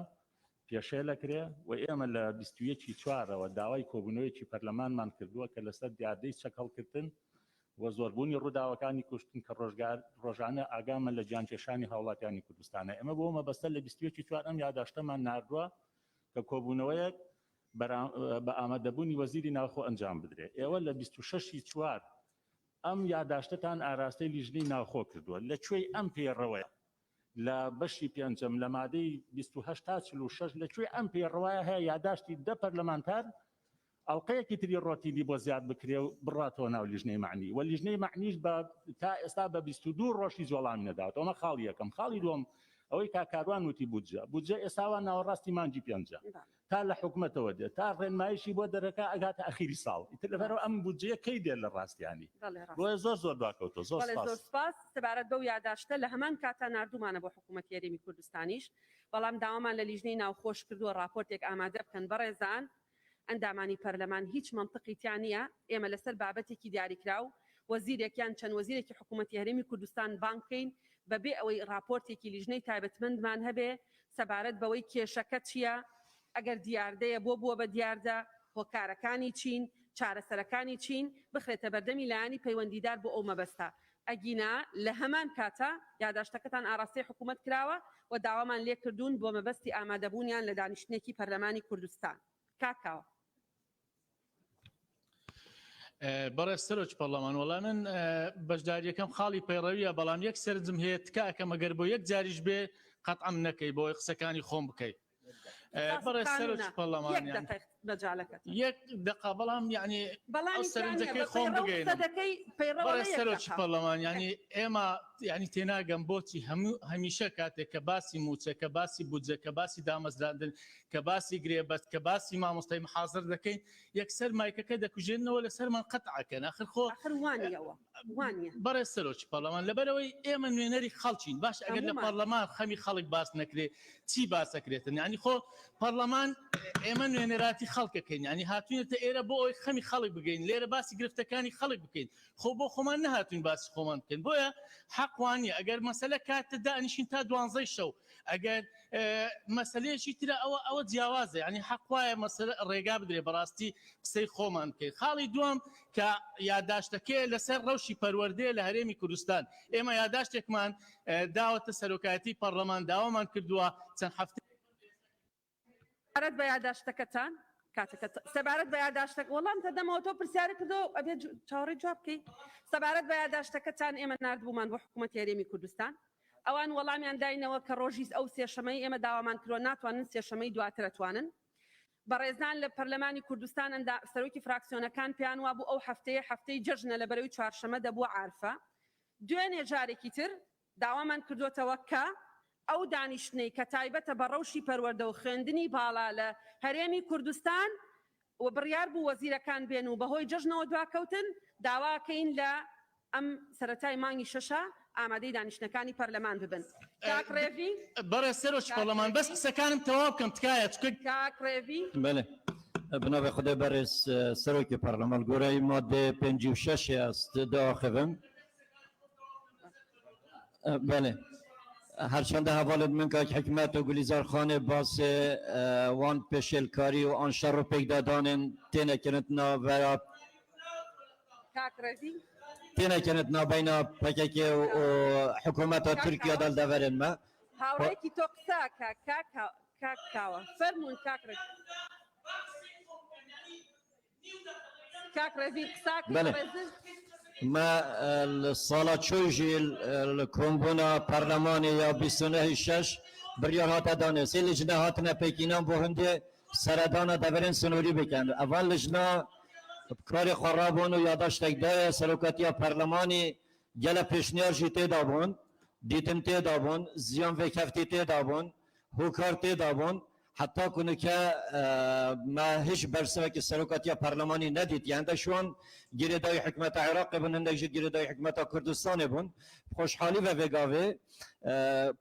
پێشێلەکرێ و ئێمە لە 21 چوارەوە داوای کۆبوونەوەیکی پەرلەمانمان کردووە کە لەسەر دیاردەی چەکەڵکردن وە زۆربوونی ڕووداوەکانی کوشتن کە ڕۆژانە ئاگامە لە گیانکێشانی هاوڵاتیانی کوردستانە ئێمە بۆ مەبەستە لە 21 چوار ئەم یادداشتەمان ناردووە کە کۆبوونەوەیەک بە ئامادەبوونی وەزیری ناوخۆ ئەنجام بدرێت ئێوە لە 26 چوار ئەم یادداشتتان ئاراستەی لیژنەی ناوخۆ کردووە لەکوێی ئەم پێڕەوەیە لە بەشی پێنجەم لە مادەی 28 تا 46 لەکوێ ئەم پێڕەوایە هەیە یادداشتی دە پەرلەمانتار ئەڵلقەیەکی تری ڕۆتیلی بۆ زیاد بکرێ و بڕاتەوە ناو لیژنەی معنی و لیژنەی معنیش تا ئێستا بە 22 ڕۆژی جوڵامی نەداوەتەوە ئەمە خاڵی یەکەم خاڵی دووەم ئەوەی کاکاروان وتی بودجە ئێستاوان ناوەڕاستی مانجی پێنجە تا لە حکوومەتەوە دێت تا ڕێنمایشی بۆ دەرەکە ئەگاتە ئەخیری ساڵ ئیتر لەبەرەوە ئەم بودجەیە کەی دێت لە ڕاستیانی بۆیە زۆر دواکەوتەوە زۆر سپاس سەبارەت بەو یادداشتە لە هەمان کاتا نردومانە بۆ حکوومەت یاریمی کوردستانیش بەڵام داوامان لە لیژنەی ناوخۆش کردووە راپۆرتێک ئامادە بکەن بەڕێزان ئەندامانی پەرلەمان هیچ منطقیتیان نییە ئێمە لەسەر بابەتێکی دیاریکراو وەزیرێکیان چەند وەزیرێکی حکوومەتی هەرێمی کوردستان بانکەین بەبێ ئەوەی راپۆرتێکی لیژنەی تایبەتمەندمان هەبێ سەبارەت بەوەی کێشەکە چییە ئەگەر دیاردەیە بۆ بە دیاردە هۆکارەکانی چین چارەسەرەکانی چین بخرێتە بەردەمی لایانی پەیوەندیدار بۆ ئەو مەبەستە ئەگینا لە هەمان کاتە یادداشتەکەتان ئاراستی حکوومەت کراوە و داوامان لێ کردوون بۆ مەبەستی ئامادەبوونیان لە دانیشتنێکی پەرلەمانی کوردستان کاکاوە بەڕێز سەرۆک پەرلەمان وەڵام من بەشداریەکەم خاڵی پەیڕەویە بەڵام یەک سەرنجم هەیە تکاکەم ئەگەر بۆ یەک جاریش بێ قەتعەم نەکەی بۆ قسەکانی خۆم بکەیت بەڕێز سەرۆک پەرلەمان یەک دقا بەڵام یعنی سەرنجەکەی خۆم بگەین بەڕێز سەرۆک پەرلەمان یعنی ئێمە یعنی تێناگەم بۆچی هەمیشە کاتێک کە باسی موچە کە باسی بودجە کە باسی دامەزراندن کە باسی گرێبەست کە باسی مامۆستای محازر دەکەین یەکسەر مایکەکە دەکوژێنەوە لەسەرمان قەتعەکەن ئاخر خۆ بەڕێز سەرۆک پەرلەمان لەبەرەوەی ئێمە نوێنەری خەڵکین باش ئەگەر لە پەرلەمان خەمی خەڵک باس نەکرێ چی باسەکرێتن ینی خۆ پەرلەمان ئێمە نوێنەراتی خەڵکەکەین ینی هاتوونێتە ئێرە بۆ ئەوی خەمی خەڵک بگەین لێرە باسی گرفتەکانی خەڵک بکەین خۆ بۆ خۆمان نەهاتوین باسی خۆمان بکەین بۆیە حەقوانیە ئەگەر مەسەلە کاتە دانیشین تا 12 شەو ئەگەر مەسلەیەکی ترە ئەوە جیاوازە ینی حەقوایە مەسەلە ڕێگا بدرێ بەڕاستی قسەی خۆمان بکەین خاڵی دووەم کە یادداشتەکەی لەسەر ڕەوشی پەروەردەیە لە هەرێمی کوردستان ئێمە یادداشتێکمان داوەتە سەرۆکایەتی پەرلەمان داوامان کردووە چەند هەفتە سەبارەت بە یادداشتەکەتان کاتەکە سەبارەت بە یادداشتەکە وەڵام تەدەمەوە تۆ پرسیارە کردەوە ئەبێ چاوەڕێی جواب بکەی سەبارەت بە یادداشتەکەتان ئێمە نردبوومان بۆ حکوومەتی هەرێمی کوردستان ئەوان وەڵامیان داینەوە کە ڕۆژی ئەو سێشەمەی ئێمە داوامان کردووە ناتوانن سێشەمەی دواتر ئەتوانن بەڕێزان لە پەرلەمانی کوردستان سەرۆکی فراکسیۆنەکان پیان وا بوو ئەو هەفتەی جەژنە لە بەرەوەی چوارشەمە دەبووە عارفە دوێنێ جارێکی تر داوامان کردوتەوە کە ئەو دانیشتنەی کە تایبەتە بە ڕەوشی پەروەردە و خوێندنی باڵا لە هەرێمی کوردستان و بڕیار بوو وەزیرەکان بێن و بەهۆی جەژنەوە دواکەوتن داواکەین لە ئەم سەرەتای مانگی شەشە ئامادەی دانیشتەکانی پەرلەمان ببن کاکڕێڤی بەڕێز سەرۆک پەرلەمان بەس قسەکانم تەواو بکەم تکایە کاکڕێڤی بله بنابه خدا بەڕێز سەرۆکی پەرلەمان گۆرەی مادە 56 است داخەوم بله هرچند حوالت من که حکمت و گلیزارخانه باس وان پشلکاری و آنشر رو پیک دادانن تینه کنت نا و تینه کنت نا بین پکک و حکومت ترکیه دل دورن ما هاوریکی تو قسا کاکاوه فرمون کاکرزی قسا بله ما الصالة تشوجي الكومبونا برلماني يا بسنه شش بريار هاتا دانه سي لجنة هاتنا بيكينان بو هنده سردانا دورين سنوري بكن اول لجنة بكار خرابون و یاداشتک ده سروکاتیا پارلمانی گله پیشنیار جی تدابون دیتم تدابون زیان و کفتی تدابون هوکار تدابون حتی کنه که ما هیچ برسه که سروکاتیا پارلمانی ندید یعنی شون گریدای حکمت عراق بون اندک گریدای حکمت کردستان بون خوشحالی و وگاوه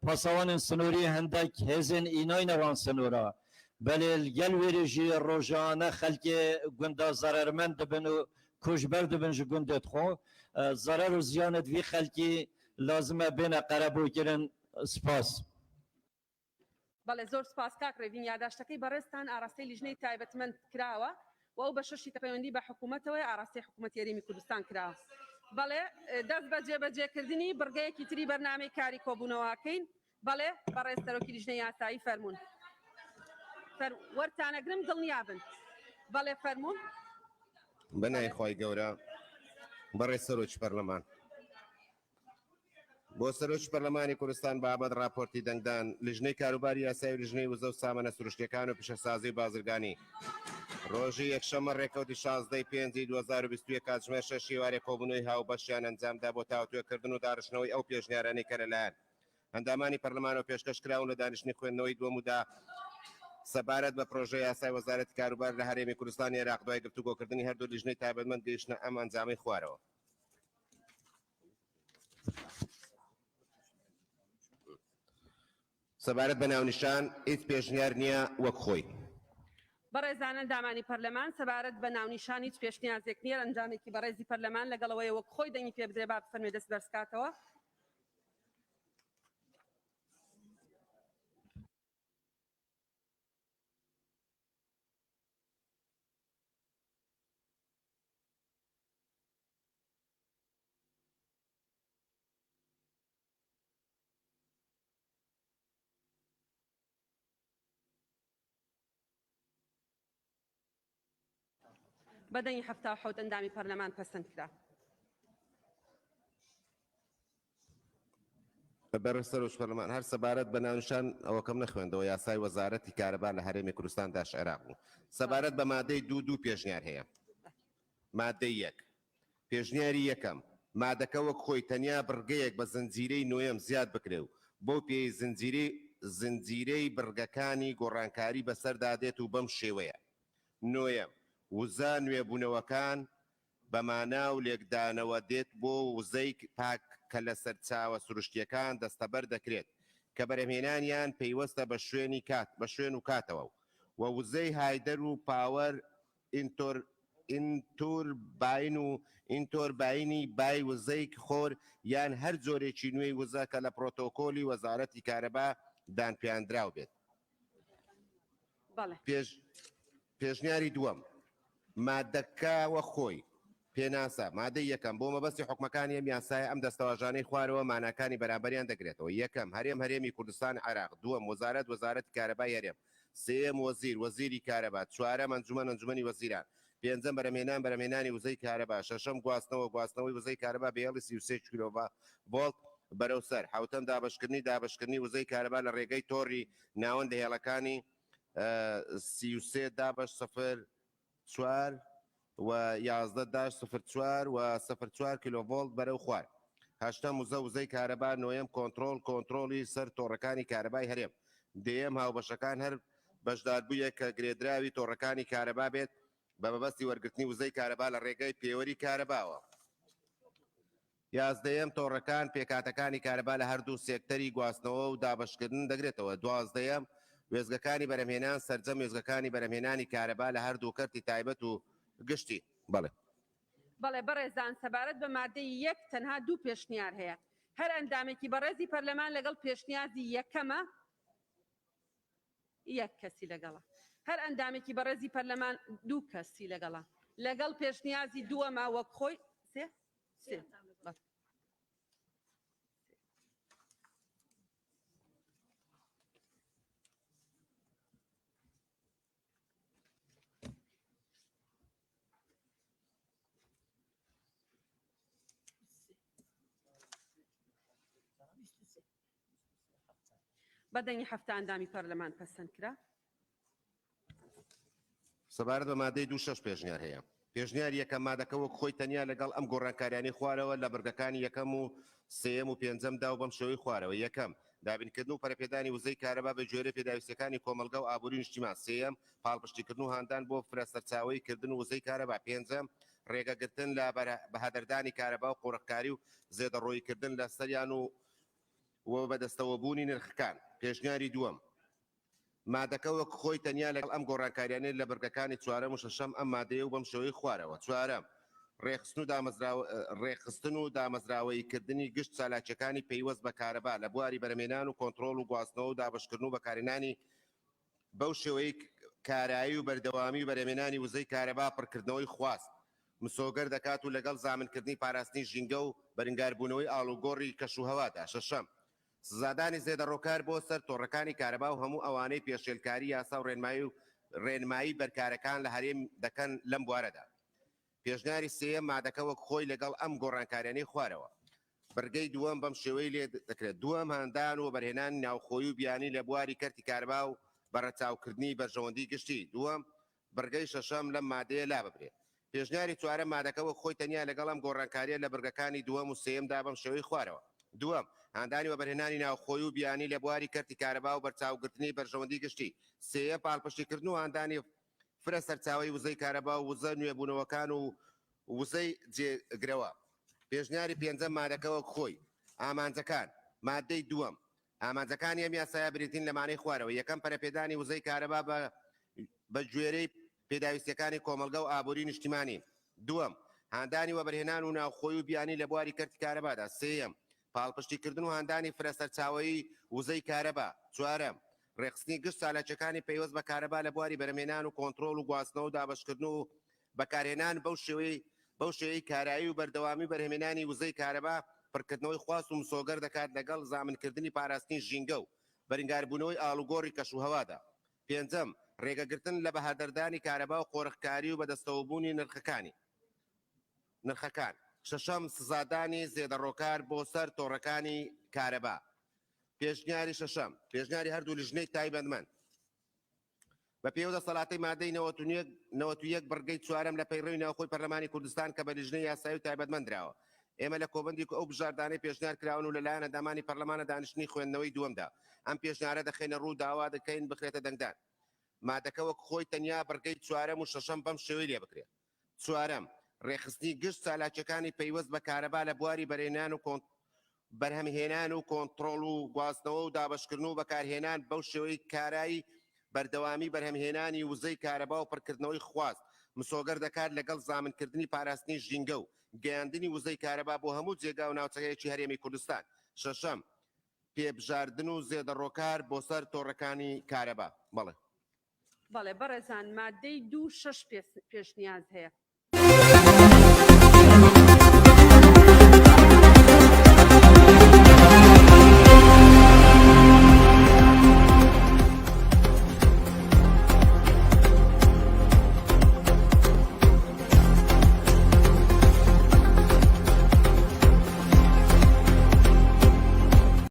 پاسوان سنوری هندک هزین اینای نوان سنورا بله الگل ویرجی روزانه خلک گنده ضررمند دبن و کشبر دبن جو گنده خو ضرر و زیان دوی خلکی لازمه بین قربو کرن سپاس. بەڵێ زۆر سپاس کاک ڕێڤین یاداشتەکەی بەڕێستان ئاراستەی لیژنەی تایبەتمەند کراوە و ئەو بە شەشی تەپەیوەندی بە حکوومەتەوەی ئاراستەی حکوومەت یاریمی کوردستان کراوە. بەڵێ دەست بە جێبەجێکردنی بڕگەیەکی تری بەرنامەی کاری کۆبوونەوەکەین بەڵێ بەڕێز سەرۆکی لیژنەی یاسایی فەرموون. وەرتانەگرم دڵنیابن. بەڵێ فەرموون. بەنای خۆی گەورە بەڕێز سەرۆکی پەرلەمان. بۆ سەرۆکی پەرلەمانی کوردستان بابەت راپۆرتی دەنگدان لیژنەی کاروباری یاسایی و لیژنەی وزە و سامانە سروشتیەکان و پیشەسازی و بازرگانی ڕۆژی یەکشەممە ڕێکەوتی 16/5/2021 کاتژمێر 6 ئێوارێ کۆبوونەوەی هاوبەشیان ئەنجامدا بۆ تاوتوێکردن و داڕشنەوەی ئەو پێشنیارانەی کە لەلایەن ئەندامانی پەرلەمانەوە پێشکەش کراون لە دانیشتنی خوێندنەوەی دووەمدا سەبارەت بە پرۆژەی یاسای وەزارەتی کاروبار لە هەرێمی کوردستانی عێراق دوای گفتوگۆکردنی هەردوو لیژنەی تایبەتمەند گەیشتنە ئەم ئەنجامەی خوارەوە. سەبارەت بە ناونیشان هیچ پێشنیار نییە وەک خۆی. بەڕێزانە دامانی پەرلەمان سەبارەت بە ناونیشان هیچ پێشنیازێک نییە ئەنجامێکی بەڕێزی پەرلەمان لەگەڵەوەی وەک خۆی دەنگی پێ بدرێ با بفەرمێ دەست بەرزکاتەوە. بەدەنگی 77 ئەندامی پەرلەمان پەسەند کرا. بەڕێز سەرۆکی پەرلەمان هەر سەبارەت بە ناونیشان ئەوەکەم نەخوێندەوە یاسای وەزارەتی کارەبار لە هەرێمی کوردستان داش عێراق بوو. سەبارەت بە مادەی دوو پێشنیار هەیە. مادەی یەک پێشنیاری یەکەم مادەکە وەک خۆی تەنیا بڕگەیەک بە زنجیرەی نوێم زیاد بکرێ و بۆ پێی زنجیرەی بڕگەکانی گۆڕانکاری بەسەردادێت و بەم شێوەیە. نوێم وزە نوێبوونەوەکان بەمانە و لێکدانەوە دێت بۆ وزەی پاک کە لە سەرچاوە سروشتیەکان دەستەبەر دەکرێت کە بەرهێنانیان پەیوەستە بە شوێن و کاتەوە و وزەی هایدەر و پاوەر ئینتۆر باینی بای وزەی خۆر یان هەر جۆرێکی نوێی وزە کە لە پرۆتۆکۆلی وەزارەتی کارەبا دانپێیاندراو بێت. پێشنیاری دووەم مادەکەوە خۆی پێناسە مادەی یەکەم بۆ مەبەستی حکومەکانی ئەم یاسایە ئەم دەستەواژانەی خوارەوە ماناکانی بەرامبەریان دەگرێتەوە. یەکەم هەرێمی کوردستان عێراق، دووەم وەزارەتی کارەبا یاریێم، سێم وەزیری کارەبا، چوارەم ئەنجومەنی وەزیران، پێنجەم بەرهێنانی وزەی کارەبا، شەشەم گواستنەوەی وزەی کارەبا بەهێڵی 33 کیلۆڤۆلت بەرەو سەر، حوتەم دابشکردنی وزەی کارەبا لە ڕێگەی تۆڕی ناوەندە هێڵەکانی 33-04 و 11-04 و 04 کیلۆڤۆلت بەرەو خوار. هەشتەم وزەی کارەبا، نۆیەم کۆنتڕۆلی سەر تۆڕەکانی کارەبای هەرێم، دێیەم هاوبەشەکان هەر بەشداربوویە کە گرێدراوی تۆڕەکانی کارەبا بێت بە مەبەستی وەرگرتنی وزەی کارەبا لە ڕێگەی پێوەری کارەباوە. یازدەیەم تۆڕەکان پێکاتەکانی کارەبا لە هەردوو سێکتەری گواستنەوە و دابشکردن دەگرێتەوە. دوازدەیەم وێزگەکانی بەرهمهێنان سەرجەم وێزگەکانی بەرهمهێنانی کارەبا لە هەردوو کەرتی تایبەت و گشتی. بەڵێ بەڕێزان سەبارەت بە مادەی یەک تەنها دوو پێشنیار هەیە. هەر ئەندامێکی بەڕێزی پەرلەمان لەگەڵ پێشنیازی یەکەمە یەک کەسی لەگەڵە. هەر ئەندامێکی بەڕێزی پەرلەمان دوو کەسی لەگەڵە. لەگەڵ پێشنیازی دووەمە وەک خۆی سێ. بەدەنگی هەفتە ئەندامی پەرلەمان پەسەند کرا. سەبارەت بە مادەی 26 پێشنیار هەیە. پێشنیار یەکەم مادەکە وەک خۆی تەنیا لەگەڵ ئەم گۆڕانکاریانەی خوارەوە لە بەرگەکانی یەکەم و سێم و پێنجەمدا و بەم شێوەی خوارەوە. یەکەم دابینکردن و پەرەپێدانی وزەی کارەبا بە گوێرە پێداویستەکانی کۆمەلگا و ئابووری نیشتیمان. سێم پاڵپشتیکردن و هاندان بۆ فرە کردن و وزەی کارەبا. پێنجەم ڕێگەگرتن لە بەهادەردانی کارەبا و قوڕەکاری و زێدەڕۆیکردن لە سەریان و بەدەستەوەبوونی نرخەکان. پێشنیاری دووەم مادەکە وەک خۆی تەنیا لەگەڵ ئەم گۆڕانکاریانەی لە بەرگەکانی چوارەم و شەشەم ئەم مادەیە و بەم شێوەی خوارەوە. چوارەم ڕێخستن و دامەزراوەیکردنی گشت چالاکیەکانی پەیوەست بە کارەبا لە بواری بەرهەمێنان و کۆنتڕۆڵ و گواستنەوە و دابشکردن و بەکارهێنانی بەو شێوەی کارایی و بەردەوامی و بەرهەمێنانی وزەی کارەبا پڕکردنەوەی خواست مسۆگەر دەکات و لەگەڵ زامنکردنی پاراستنی ژینگە و بەرگاربوونەوەی ئاڵوگۆڕی کەشوهەوادا. شەشەم سزادانی زێدەڕۆکار بۆ سەر تۆڕەکانی کارەبا و هەموو ئەوانەی پێشێلکاری یاسا و ڕێنمایی بەرکارەکان لە هەرێم دەکەن لەم بوارەدا. پێشنیاری سێم مادەکە وەک خۆی لەگەڵ ئەم گۆڕانکاریانەی خوارەوە. بەرگەی دووەم بەم شێوەی لێ دەکرێت. دووەم هاندان و بەرهێنان ناوخۆی و بیانی لە بواری کەرتی کارەبا و بەڕەچاوکردنی بەرژەوەندی گشتی. دووەم بەرگەی شەشەم لەم مادەیە لا ببرێت. پێشنیاری چوارەم مادەکە وەک خۆی تەنیا لەگەڵ ئەم گۆڕانکاریە لە بەرگەکانی دووەم و سێمدا بەم شێوەی خوارەوە. دووەم هاندانی و بەرهێنانی ناوخۆی و بیانی لە بواری کەرتی کارەبا و بەرچاوگرتنی بەرژەوەندی گشتی. سێیە پاڵپشتیکردن و هاندانی فرە سەرچاوی وزەی کارەبا و وزە نوێبوونەوەکان و وزەی جێگرەوە. پێشنیاری پێنجەم مادەکە وەک خۆی ئامانجەکان. مادەی دووەم ئامانجەکانی ئەم یاسایە بریتین لەمانەی خوارەوە. یەکەم پەرەپێدانی وزەی کارەبا بە گوێرەی پێداویستەکانی کۆمەلگا و ئابووری نیشتیمانی. دووەم هاندانی و بەرهێنان و ناوخۆی و بیانی لە بواری کەرتی کارەبادا. سێیەم پاڵپشتیکردن و هاندانی فرە سەرچاوی وزەی کارەبا. چوارەم ڕێخستنی گشت چالاکیەکانی پەیوەست بە کارەبا لە بواری بەرهەمێنان و کۆنتڕۆڵ و گواستنەوە و دابشکردن و بەکارهێنان بەو شێوەی کارایی و بەردەوامی بەرهەمێنانی وزەی کارەبا پڕکردنەوەی خواست و مسۆگەر دەکات لەگەڵ زامنکردنی پاراستنی ژینگە و بەرگاربوونەوەی ئاڵوگۆڕی کەشوهەوادا. پێنجەم ڕێگەگرتن لە بەهادەردانی کارەبا و قۆڕەکاری و بەدەستەوەبوونی نرخەکان. شەشەم سزادانی زێدەڕۆکار بۆ سەر تۆڕەکانی کارەبا. پێشنیاری شەشەم پێشنیاری هەردوو لیژنەی تایبەتمەند بە پێوە دەسەڵاتی مادەی 91 بڕگەی چوارەم لە پەیڕەوی ناوخۆی پەرلەمانی کوردستان کە بە لیژنەی یاسایی و تایبەتمەند درراوە. ئێمە لە کۆبندی ئەو بژاردانەی پێشنیار کراون و لەلایەن ئەندامانی پەرلەمانە دانیشتنی خوێندنەوەی دووەمدا ئەم پێشنیارە دەخێنە ڕوو داوا دەکەین بخرێتە دەنگدان. مادەکە وەک خۆی تەنیا بڕگەی چوارەم و شەشەم بەم شێوەی لێ بکرێت. چوارەم ڕێخستنی گشت چالاکیەکانی پەیوەست بە کارەبا لە بواری بەرهەمهێنان و کۆنتڕۆڵ و گواستنەوە و دابشکردن و بەکارهێنان بەو شێوەی کارایی بەردەوامی بەرهەمهێنانی وزەی کارەبا و پڕکردنەوەی خواست مسۆگەر دەکات لەگەڵ زامنکردنی پاراستنی ژینگە و گەیاندنی وزەی کارەبا بۆ هەموو جێگا و ناوچەکەیەکی هەرێمی کوردستان. شەشەم پێبژاردن و زێدەڕۆکار بۆ سەر تۆڕەکانی کارەبا. بەڵێ بەڕێزان مادەی 2 6 پێشنیاز هەیە.